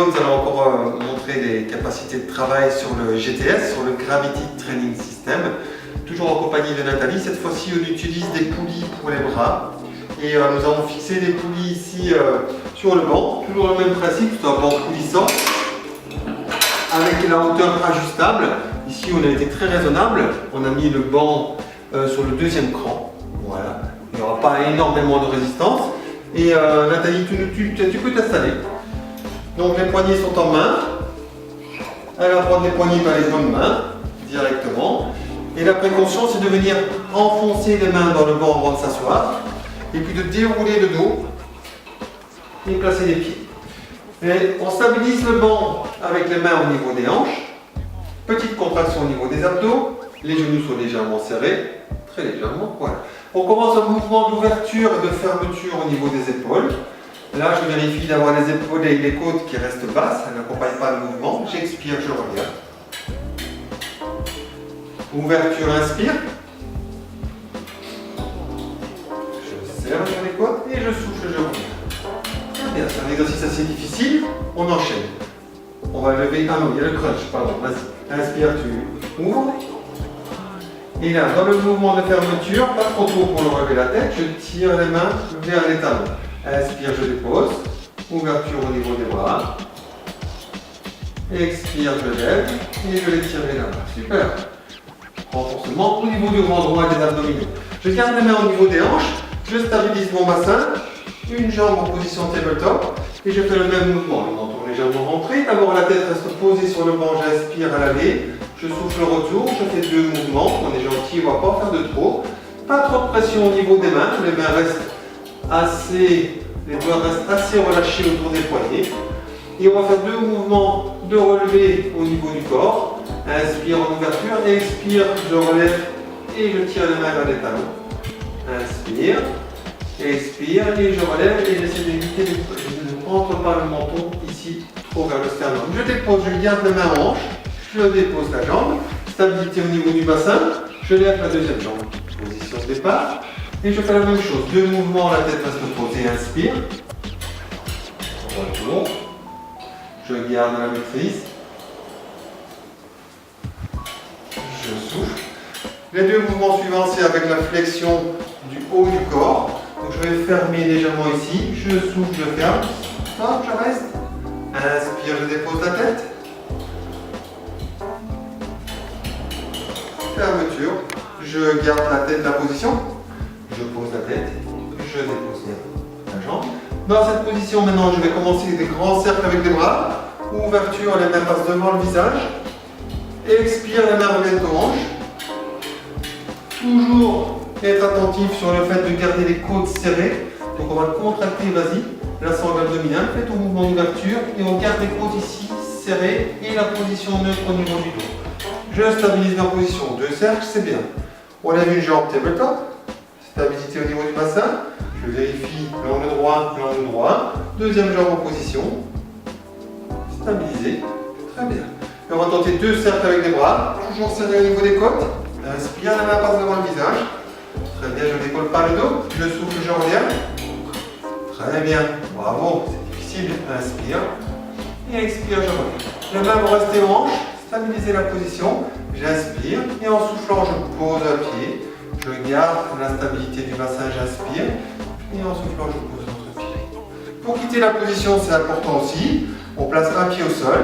nous allons encore montrer des capacités de travail sur le GTS, sur le Gravity Training System. Toujours en compagnie de Nathalie. Cette fois-ci, on utilise des poulies pour les bras. Et nous avons fixé des poulies ici sur le banc. Toujours le même principe, c'est un banc coulissant avec la hauteur ajustable. Ici, on a été très raisonnable. On a mis le banc sur le deuxième cran. Voilà. Il n'y aura pas énormément de résistance. Et Nathalie, tu peux t'installer. Donc les poignées sont en main. À la droite des poignées, tu as les bonnes mains directement. Et la précaution, c'est de venir enfoncer les mains dans le banc avant de s'asseoir. Et puis de dérouler le dos et placer les pieds. Et on stabilise le banc avec les mains au niveau des hanches. Petite contraction au niveau des abdos. Les genoux sont légèrement serrés. Très légèrement. Voilà. On commence un mouvement d'ouverture et de fermeture au niveau des épaules. Là, je vérifie d'avoir les épaules et les côtes qui restent basses. Elles n'accompagnent pas le mouvement. J'expire, je reviens. Ouverture, inspire. Je serre sur les côtes et je souffle, je reviens. Très bien, c'est un exercice assez difficile. On enchaîne. On va lever. Ah non, il y a le crunch, pardon. Vas-y. Inspire, tu ouvres. Et là, dans le mouvement de fermeture, pas trop tôt pour le relever la tête, je tire les mains vers les talons. Inspire, je dépose. Ouverture au niveau des bras. Expire, je lève. Et je vais tirer là-bas. Super. Renforcement au niveau du grand droit et des abdominaux. Je garde les mains au niveau des hanches. Je stabilise mon bassin. Une jambe en position tabletop. Et je fais le même mouvement. Le menton légèrement rentré. D'abord, la tête reste posée sur le banc. J'inspire à l'aller. Je souffle le retour, je fais deux mouvements, on est gentil, on ne va pas faire de trop. Pas trop de pression au niveau des mains, les mains restent assez, les doigts restent assez relâchés autour des poignets. Et on va faire deux mouvements de relevé au niveau du corps. Inspire en ouverture, expire, je relève et je tire les mains vers les talons. Inspire, expire et je relève et j'essaie d'éviter de ne prendre pas le menton ici trop vers le sternum. Je dépose, je garde les mains en hanche. Je dépose la jambe, stabilité au niveau du bassin, je lève la deuxième jambe, position de départ, et je fais la même chose, deux mouvements, la tête reste posée, inspire, retour, je garde la maîtrise, je souffle. Les deux mouvements suivants, c'est avec la flexion du haut du corps, donc je vais fermer légèrement ici, je souffle, je ferme, hop, je reste, inspire, je dépose la tête, fermeture, je garde la tête, la position, je pose la tête, je dépose la jambe. Dans cette position maintenant, je vais commencer des grands cercles avec les bras, ouverture, les mains passent devant le visage, expire, les mains reviennent aux hanches. Toujours être attentif sur le fait de garder les côtes serrées, donc on va contracter, vas-y, la sangle abdominale, fais ton mouvement d'ouverture et on garde les côtes ici serrées et la position neutre au niveau du dos. Je stabilise ma position, deux cercles, c'est bien. On lève une jambe tabletop, stabilité au niveau du bassin. Je vérifie l'angle droit. Deuxième jambe en position, stabilisé, très bien. Et on va tenter deux cercles avec les bras, toujours serré au niveau des côtes. Inspire, la main passe devant le visage. Très bien, je ne décolle pas le dos, je souffle, je reviens. Très bien, bravo, c'est difficile. Inspire et expire, je reviens. La main va rester en hanche. Stabiliser la position, j'inspire et en soufflant je pose un pied, je garde la stabilité du bassin, j'inspire et en soufflant je pose l'autre pied. Pour quitter la position, c'est important aussi, on place un pied au sol,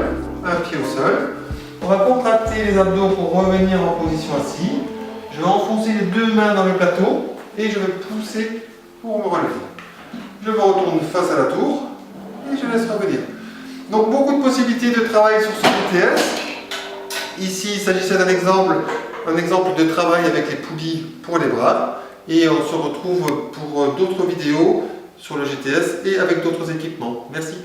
on va contracter les abdos pour revenir en position assise, je vais enfoncer les deux mains dans le plateau et je vais pousser pour me relever. Je me retourne face à la tour et je laisse revenir. Donc beaucoup de possibilités de travail sur ce GTS. Ici, il s'agissait d'un exemple de travail avec les poulies pour les bras. Et on se retrouve pour d'autres vidéos sur le GTS et avec d'autres équipements. Merci.